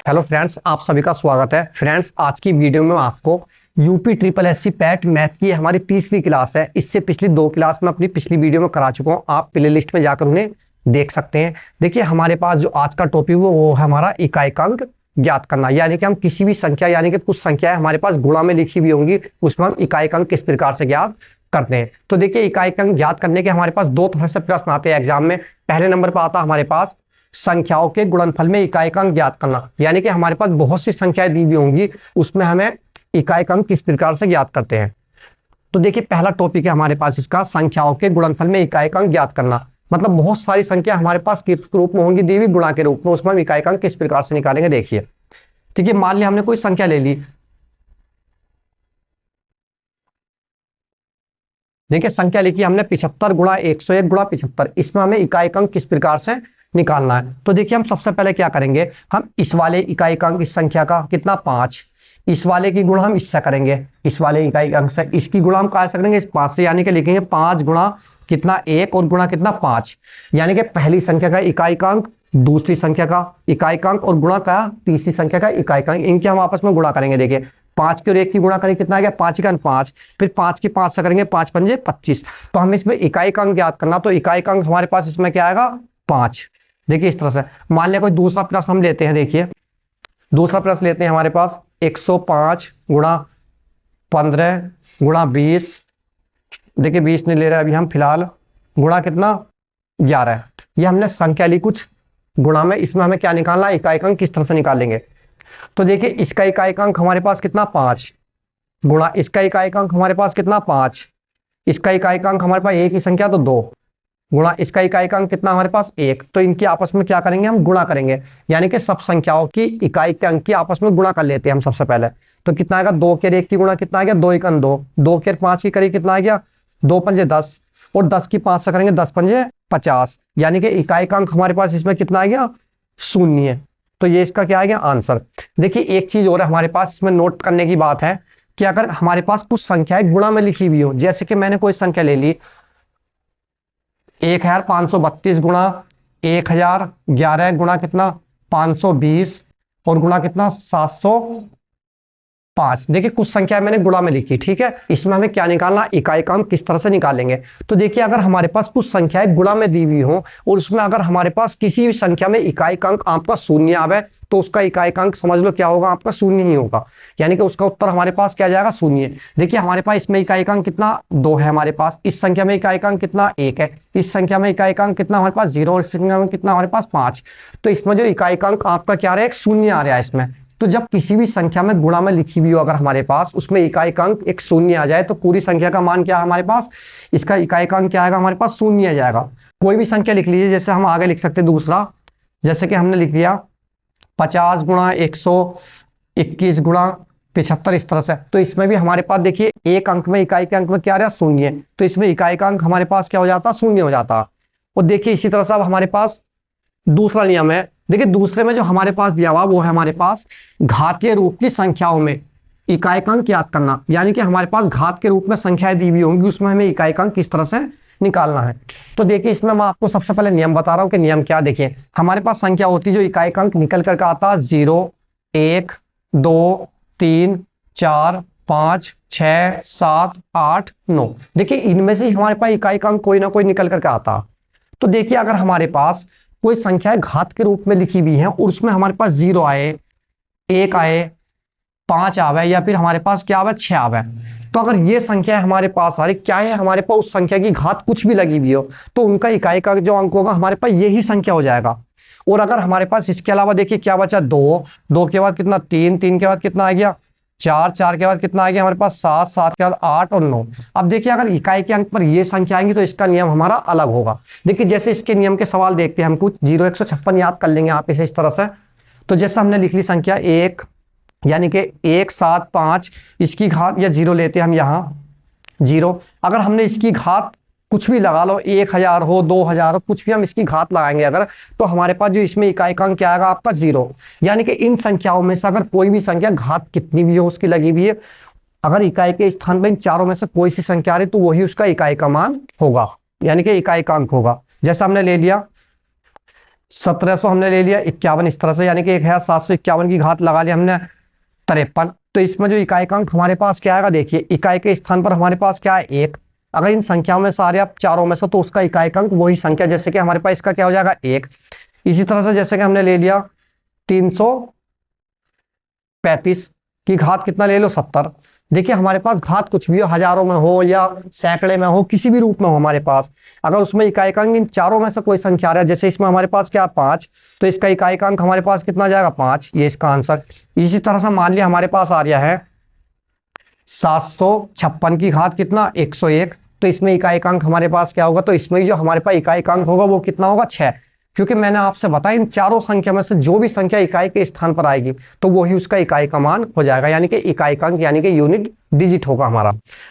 Hello friends, आप सभी का स्वागत है। फ्रेंड्स, आज की वीडियो में आपको UP triple SC PAT math की हमारी तीसरी क्लास है। इससे पिछली दो क्लास में अपनी पिछली वीडियो में करा चुका हूँ, आप प्ले लिस्ट में जाकर उन्हें देख सकते हैं। देखिए, हमारे पास जो आज का टॉपिक वो है हमारा इकाइकांक ज्ञात करना, यानी कि हम किसी भी संख्या यानी कि कुछ संख्याएं हमारे पास गुणा में लिखी हुई होंगी, उसमें हम इकाइकांक किस प्रकार से ज्ञात करते हैं। तो देखिए, इकाइकांक ज्ञात करने के हमारे पास दो तरह से प्रश्न आते हैं एग्जाम में। पहले नंबर पर आता है हमारे पास संख्याओं के गुणनफल में इकाइकांक ज्ञात करना, यानी कि हमारे पास बहुत सी संख्याएं दी हुई होंगी, उसमें हमें इकाइकांक किस प्रकार से ज्ञात करते हैं। तो देखिए, पहला टॉपिक है हमारे पास इसका, संख्याओं के गुणनफल में इकाइकांक ज्ञात करना। मतलब बहुत सारी संख्या हमारे पास किस रूप में होंगी, दी हुई गुणा के रूप में, उसमें हम इकाइकांक किस प्रकार से निकालेंगे। देखिए, ठीक है, मान लिया हमने कोई संख्या ले ली। देखिए, संख्या लिखी हमने 75 गुणा 101 गुणा 75, इसमें हमें इकाइकांक किस प्रकार से निकालना है। तो देखिए, हम सबसे पहले क्या करेंगे, हम इस वाले इकाइकांक इस संख्या का कितना 5, इस वाले की गुणा हम इससे करेंगे, इस वाले इकाइकांक से इसकी गुणा हम कहाँ से करेंगे, इस 5 से, यानी कि लिखेंगे 5 गुणा कितना 1 और गुणा कितना 5, यानी कि पहली संख्या का इकाइकांक, दूसरी संख्या का इकाइकांक और गुणा का तीसरी संख्या का इकाइकांक, इनके हम आपस में गुणा करेंगे। देखिए, 5 की और 1 की गुणा करेंगे, कितना आ गया 5 का 5, फिर 5 की 5 से करेंगे 5 पंजे 25। तो हम इसमें इकाइकांक ज्ञात करना, तो इकाइकांक हमारे पास इसमें क्या आएगा 5। देखिए, इस तरह से मान लिया कोई दूसरा प्रश्न हम लेते हैं। देखिए, दूसरा प्रश्न लेते हैं हमारे पास 105 गुणा 15 गुणा 20। देखिए, 20 नहीं ले रहे अभी हम फिलहाल, गुणा कितना 11। ये हमने संख्या ली कुछ गुणा में, इसमें हमें क्या निकालना है, इकाइकांक किस तरह से निकालेंगे। तो देखिए, इसका इकाइकांक हमारे पास कितना 5 गुणा इसका इकाइकांक हमारे पास कितना 5, इसका इकाइकांक हमारे पास एक ही संख्या तो 2 गुणा इसका इकाइकांक कितना हमारे पास 1। तो इनकी आपस में क्या करेंगे, हम गुणा करेंगे, यानी कि सब संख्याओं की इकाई के अंक की आपस में गुणा कर लेते हैं हम सबसे पहले। तो कितना आएगा, 2 के 1 की गुणा कितना आ गया 2 1 2, 2 के 5 की करी कितना आ गया 2 पंजे 10, और 10 की 5 से करेंगे 10 पंजे 50, यानी कि इकाइकांक हमारे पास इसमें कितना आ गया 0। तो ये इसका क्या आ गया आंसर। देखिए, एक चीज और हमारे पास इसमें नोट करने की बात है कि अगर हमारे पास कुछ संख्याएं गुणा में लिखी हुई हो, जैसे कि मैंने कोई संख्या ले ली 1532 गुणा 1011 गुणा कितना 520 और गुणा कितना 705। देखिए, कुछ संख्या मैंने गुणा में लिखी, ठीक है, इसमें हमें क्या निकालना, इकाइकांक किस तरह से निकालेंगे। तो देखिए, अगर हमारे पास कुछ संख्याएं गुणा में दी हुई हो और उसमें अगर हमारे पास किसी भी संख्या में इकाइकांक आपका शून्य आवे, तो उसका इकाइकांक समझ लो क्या होगा, आपका शून्य ही होगा, यानी कि उसका उत्तर हमारे पास क्या जाएगा शून्य। देखिए, हमारे पास इसमें इकाइकांक कितना 2 है, हमारे पास इस संख्या में इकाइकांक कितना 1 है, इस संख्या में इकाइकांक कितना हमारे पास 0, और इस संख्या में कितना हमारे पास 5। तो इसमें जो इकाइकांक आपका क्या आ रहा है, एक शून्य आ रहा है इसमें। तो जब किसी भी संख्या में गुणा में लिखी हुई हो अगर हमारे पास, उसमें इकाइकांक एक शून्य आ जाए, तो पूरी संख्या का मान क्या है हमारे पास, इसका इकाइकांक क्या आएगा हमारे पास शून्य आ जाएगा। कोई भी संख्या लिख लीजिए, जैसे हम आगे लिख सकते हैं दूसरा, जैसे कि हमने लिख लिया 50 गुणा 121 गुणा 75, इस तरह से। तो इसमें भी हमारे पास देखिए, एक अंक में इकाई के अंक में क्या आ रहा है शून्य, तो इसमें इकाई का अंक हमारे पास क्या हो जाता शून्य हो जाता। और देखिए, इसी तरह से अब हमारे पास दूसरा नियम है। देखिए, दूसरे में जो हमारे पास दिया हुआ वो है हमारे पास घातीय रूप की संख्याओं में इकाइकांक ज्ञात करना, यानी कि हमारे पास घात के रूप में संख्याएं दी हुई होंगी, उसमें हमें इकाइकांक किस तरह से निकालना है। तो देखिए, इसमें मैं आपको सबसे पहले नियम बता रहा हूं कि नियम क्या। देखिए, हमारे पास संख्या होती है जो इकाइकांक निकल करके आता 0 1 2 3 4 5 6 7 8 9। देखिए, इनमें से हमारे पास इकाइकांक कोई ना कोई निकल करके आता। तो देखिए, अगर हमारे पास कोई संख्या घात के रूप में लिखी हुई है और उसमें हमारे पास 0 आए 1 आए 5 आवे, या फिर हमारे पास क्या आवे 6 आवे, तो अगर ये संख्या हमारे पास आ रही क्या है, हमारे पास उस संख्या की घात कुछ भी लगी हुई हो, तो उनका इकाई का जो अंक होगा हमारे पास यही संख्या हो जाएगा। और अगर हमारे पास इसके अलावा देखिए क्या बचा 2, 2 के बाद कितना 3, 3 के बाद कितना आ गया 4, 4 के बाद कितना आ गया हमारे पास 7, 7 के बाद 8 और 9। अब देखिए, अगर इकाई के अंक पर ये संख्या आएंगी तो इसका नियम हमारा अलग होगा। देखिए, जैसे इसके नियम के सवाल देखते हैं हम, कुछ 0 156 याद कर लेंगे आप इसे इस तरह से। तो जैसे हमने लिख ली संख्या 1, यानी कि 1 7 5, इसकी घात या 0 लेते हैं हम यहाँ 0। अगर हमने इसकी घात कुछ भी लगा लो, 1000 हो 2000 हो, कुछ भी हम इसकी घात लगाएंगे अगर, तो हमारे पास जो इसमें इकाइकांक क्या आएगा आपका 0। यानी कि इन संख्याओं में से अगर कोई भी संख्या घात कितनी भी हो उसकी लगी हुई है, अगर इकाई के स्थान पर इन चारों में से कोई सी संख्या आ रही तो वही उसका इकाई का मान होगा, यानी कि इकाइकांक होगा। जैसा हमने ले लिया 1700 हमने ले लिया, 51 इस तरह से, यानी कि 1751 की घात लगा लिया हमने 53। तो इसमें जो इकाई का अंक हमारे पास क्या आएगा, देखिए इकाई के स्थान पर हमारे पास क्या है, एक। अगर इन संख्याओं में सारे आप चारों में से, तो उसका इकाई का अंक वही संख्या, जैसे कि हमारे पास इसका क्या हो जाएगा, एक। इसी तरह से जैसे कि हमने ले लिया 335 की घात कितना ले लो, 70। देखिए हमारे पास घात कुछ भी हो, हजारों में हो या सैकड़े में हो, किसी भी रूप में हो हमारे पास, अगर उसमें इकाई का अंक इन चारों में से कोई संख्या आ रहा है, जैसे इसमें हमारे पास क्या 5, तो इसका इकाई का अंक हमारे पास कितना आ जाएगा, 5, ये इसका आंसर। इसी तरह से मान लिया हमारे पास आ रहा है 756 की घात कितना, 101, तो इसमें इकाई का अंक हमारे पास क्या होगा, तो इसमें जो हमारे पास इकाई का अंक होगा वो कितना होगा, 6। क्योंकि मैंने आपसे बताया इन चारों संख्या में से जो भी संख्या इकाई के स्थान पर आएगी तो वही उसका इकाई का मान हो जाएगा, यानी कि इकाई का अंक यानी कि यूनिट डिजिट होगा हमारा।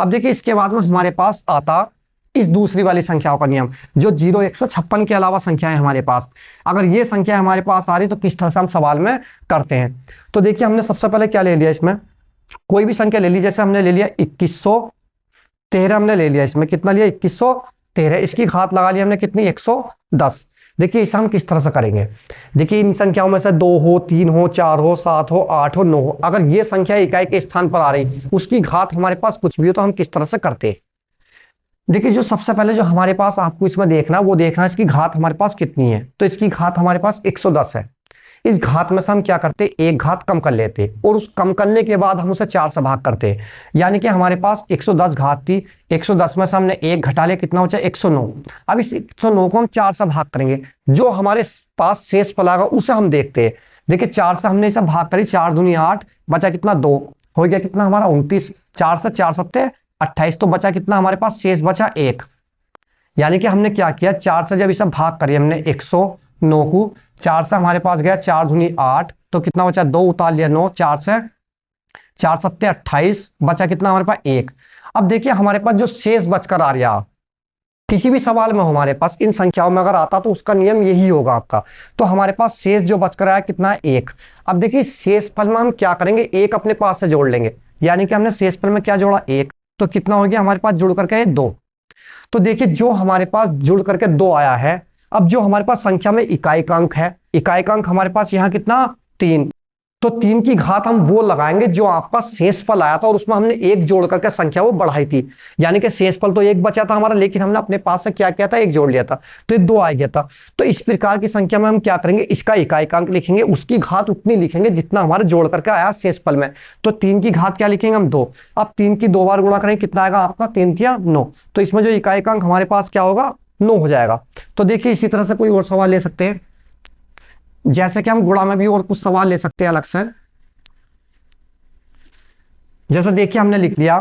अब देखिए इसके बाद में हमारे पास आता इस दूसरी वाली संख्याओं का नियम, जो 0156 के अलावा संख्याएं हमारे पास, अगर ये संख्या हमारे पास आ रही तो किस तरह से हम सवाल में करते हैं। तो देखिए हमने सबसे पहले क्या ले लिया, इसमें कोई भी संख्या ले ली, जैसे हमने ले लिया 2113, हमने ले लिया, इसमें कितना लिया 2113, इसकी घात लगा ली हमने कितनी, 110। देखिए इसे हम किस तरह से करेंगे, देखिए इन संख्याओं में से 2 हो, 3 हो, 4 हो, 7 हो, 8 हो, 9 हो, अगर ये संख्या इकाई के स्थान पर आ रही, उसकी घात हमारे पास कुछ भी हो, तो हम किस तरह से करते हैं। देखिए जो सबसे पहले जो हमारे पास आपको इसमें देखना, वो देखना इसकी घात हमारे पास कितनी है, तो इसकी घात हमारे पास 110 है। इस घात में से हम क्या करते, एक घात कम कर लेते और उस कम करने के बाद हम उसे 4 से भाग करते, यानी कि हमारे पास 110 घात थी, 110 में से हमने एक घटा लिया, कितना बचा 109। अब इस 109 को हम 4 से भाग करेंगे, जो हमारे पास शेष फल आएगा उसे हम देखते हैं। देखिए 4 से हमने इसे भाग करी, 4 दूनी 8, बचा कितना 2, हो गया कितना हमारा 29, 4 से 4 सत्ते 28, तो बचा कितना हमारे पास, शेष बचा 1। यानी कि हमने क्या किया, 4 से जब इसे भाग करी हमने 109 को, 4 से हमारे पास गया 4 दूनी 8, तो कितना बचा 2 उतार लिया 9, 4 से 4 सत्ते 28, बचा कितना हमारे पास 1। अब देखिए हमारे पास जो शेष बचकर आ रहा, किसी भी सवाल में हो हमारे पास इन संख्याओं में अगर आता तो उसका नियम यही होगा आपका। तो हमारे पास शेष जो बचकर आया कितना है, 1। अब देखिए शेष फल में हम क्या करेंगे, एक अपने पास से जोड़ लेंगे, यानी कि हमने शेष फल में क्या जोड़ा, 1, तो कितना हो गया हमारे पास जुड़ करके 2। तो देखिए जो हमारे पास जुड़ करके 2 आया है, अब जो हमारे पास संख्या में इकाई का अंक है, इकाई का अंक हमारे पास यहाँ कितना 3, तो 3 की घात हम वो लगाएंगे जो आपका शेषफल आया था और उसमें हमने एक जोड़ करके संख्या वो बढ़ाई थी, यानी कि शेषफल तो एक बचा था हमारा, लेकिन हमने अपने पास से क्या किया था, एक जोड़ लिया था, तो ये 2 आ गया था। तो इस प्रकार की संख्या में हम क्या करेंगे, इसका इकाई का अंक लिखेंगे, उसकी घात उतनी लिखेंगे जितना हमारे जोड़ करके आया शेषफल में। तो 3 की घात क्या लिखेंगे हम, 2। अब 3 की 2 बार गुणा करेंगे, कितना आएगा आपका, 3 या 9, तो इसमें जो इकाई का अंक हमारे पास क्या होगा, 9 हो जाएगा। तो देखिए इसी तरह से कोई और सवाल ले सकते हैं, जैसे कि हम गुणा में भी और कुछ सवाल ले सकते हैं अलग से। जैसे देखिए हमने लिख लिया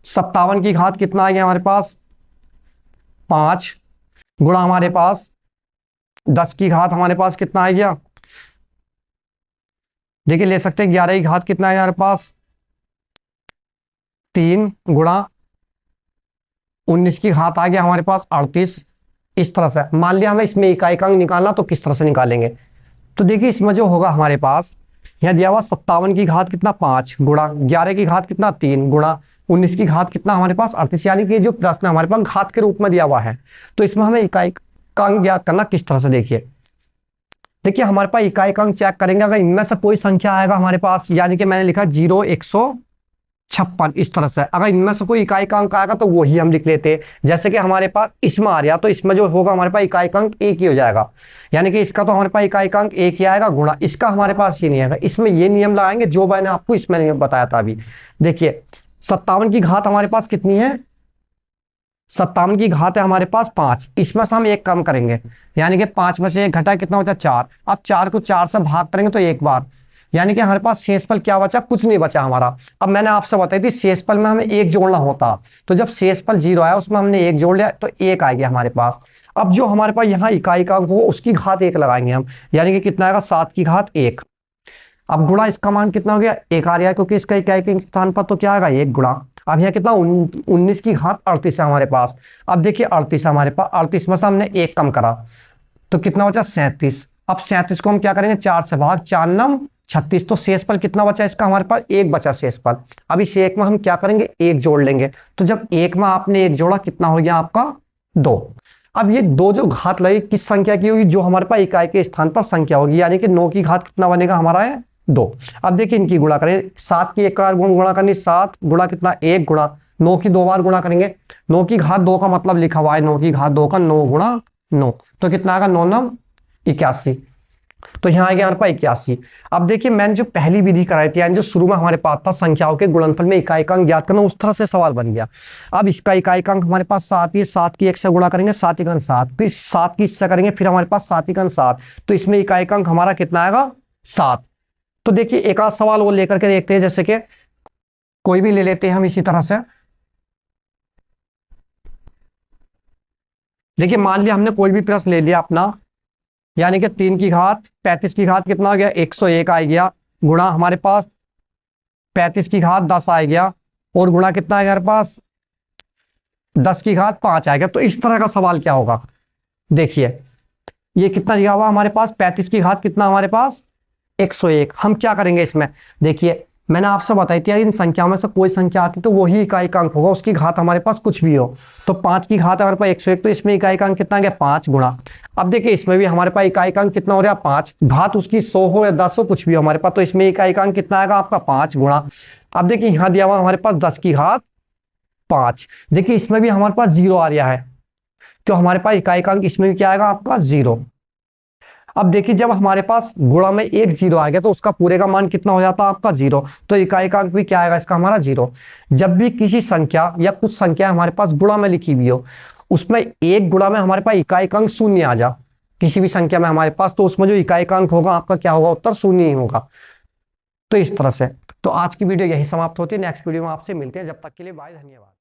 57 की घात कितना आ गया हमारे पास, 5, गुणा हमारे पास 10 की घात हमारे पास कितना आ गया, देखिए ले सकते हैं 11 की घात कितना है हमारे पास, 3, गुणा 19 की घात आ गया हमारे पास 38। इस तरह से मान लिया हमें इसमें इकाई का अंक निकालना, तो किस तरह से निकालेंगे। तो देखिए इसमें जो होगा हमारे पास, यहाँ दिया हुआ 57 की घात कितना 5, गुणा 11 की घात कितना 3, गुणा 19 की घात कितना हमारे पास 38, यानी कि जो प्रश्न हमारे पास घात के रूप में दिया हुआ है, तो इसमें हमें इकाई का अंक ज्ञात करना किस तरह से। देखिए हमारे पास इकाई का अंक चेक करेंगे, अगर इनमें से कोई संख्या आएगा हमारे पास, यानी कि मैंने लिखा 0156, इस तरह से अगर इनमें से कोई इकाई का अंक आएगा तो वही हम लिख लेते हैं। जैसे कि हमारे पास इसमें आ रहा, तो इसमें जो होगा हमारे पास इकाई का अंक 1 ही हो जाएगा, यानी कि इसका तो हमारे पास इकाई का अंक 1 ही आएगा, गुणा इसका हमारे पास ये नहीं आएगा। इसमें ये नियम लगाएंगे जो मैंने आपको इसमें नियम बताया था अभी। देखिए 57 की घात हमारे पास कितनी है, 57 की घात है हमारे पास 5, इसमें से हम एक कम करेंगे, यानी कि 5 में से एक घटा कितना बचा 4। अब 4 को 4 से भाग करेंगे तो एक बार, यानी कि हमारे पास शेषफल क्या बचा, कुछ नहीं बचा हमारा। अब मैंने आपसे बताई थी शेषफल में हमें एक जोड़ना होता, तो जब शेषफल 0 आया उसमें हमने एक जोड़ लिया, तो 1 आ गया हमारे पास। अब जो हमारे पास यहाँ इकाई का अंक हो उसकी घात 1 लगाएंगे हम, यानी कि कितना आएगा 7 की घात 1। अब गुणा इसका मान कितना हो गया, 1 आ रहा है, क्योंकि इसका इकाई के स्थान पर तो क्या आएगा 1 गुणा। अब यहाँ कितना 19 की घात 38 है हमारे पास। अब देखिए 38 हमारे पास, 38 में से हमने 1 कम करा, तो कितना बचा 37। अब 37 को हम क्या करेंगे 4 से भाग, 4 9 36, तो शेषफल कितना बचा इसका हमारे पास 1 बचा शेषफल। अब इस 1 में हम क्या करेंगे 1 जोड़ लेंगे, तो जब 1 में आपने 1 जोड़ा कितना हो गया आपका 2। अब ये दो जो घात लगे किस संख्या की होगी, जो हमारे पास इकाई के स्थान पर संख्या होगी, यानी कि 9 की घात कितना बनेगा हमारा है 2। अब देखिए इनकी गुणा करें, 7 की एक बार गुणा करनी, 7 गुणा कितना 1 गुणा 9 की 2 बार गुणा करेंगे, 9 की घात 2 का मतलब लिखा हुआ है 9 की घात 2 का 9 गुणा 9, तो कितना आएगा 9 9 81, तो यहाँ आ गया हमारे पास 81। अब देखिए मैंने जो पहली विधि कराई थी, यानी जो शुरू में हमारे पास था संख्याओं के गुणनफल में इकाईकांक ज्ञात करना, उस तरह से सवाल बन गया। अब इसका इकाईकांक हमारे पास 7 ही, 7 की 1 से गुणा करेंगे 7 × 7, फिर 7 की इससे करेंगे, फिर हमारे पास 7 × 7, तो इसमें इकाईकांक हमारा कितना आएगा 7। तो देखिए एक आध सवाल वो लेकर के देखते हैं, जैसे कि कोई भी ले लेते हैं हम इसी तरह से। देखिए मान लिया हमने कोई भी प्रश्न ले लिया अपना, यानी कि 3 की घात 35 की घात कितना आ गया 101 आ गया, गुणा हमारे पास 35 की घात 10 आ गया, और गुणा कितना है हमारे पास 10 की घात 5 आ गया। तो इस तरह का सवाल क्या होगा, देखिए ये कितना दिया हुआ हमारे पास 35 की घात कितना हमारे पास 101। हम क्या करेंगे इसमें, देखिए मैंने आपसे बताई थी इन संख्याओं में से कोई संख्या आती तो वही इकाईकांक होगा, उसकी घात हमारे पास कुछ भी हो। तो 5 की घात हमारे पास 101, तो इसमें इकाईकांक कितना गया 5 गुणा। अब देखिए इसमें भी हमारे पास इकाईकांक कितना हो रहा है 5, घात उसकी 100 हो या 10 हो कुछ भी हो हमारे पास, तो इसमें इकाईकांक कितना आएगा आपका 5 गुणा। अब देखिए यहाँ दिया हुआ हमारे पास 10 की घात 5, देखिए इसमें भी हमारे पास 0 आ रहा है, तो हमारे पास इकाईकांक इसमें भी क्या आएगा आपका 0। अब देखिए जब हमारे पास गुणा में एक 0 आ गया तो उसका पूरे का मान कितना हो जाता है आपका 0, तो इकाईकांक भी क्या आएगा इसका हमारा 0। जब भी किसी संख्या या कुछ संख्या हमारे पास गुणा में लिखी हुई हो, उसमें एक गुणा में हमारे पास इकाईकांक शून्य आ जा किसी भी संख्या में हमारे पास, तो उसमें जो इकाईकांक होगा आपका क्या होगा, उत्तर शून्य ही होगा। तो इस तरह से, तो आज की वीडियो यही समाप्त होती है, नेक्स्ट वीडियो में आपसे मिलते हैं, जब तक के लिए बाय, धन्यवाद।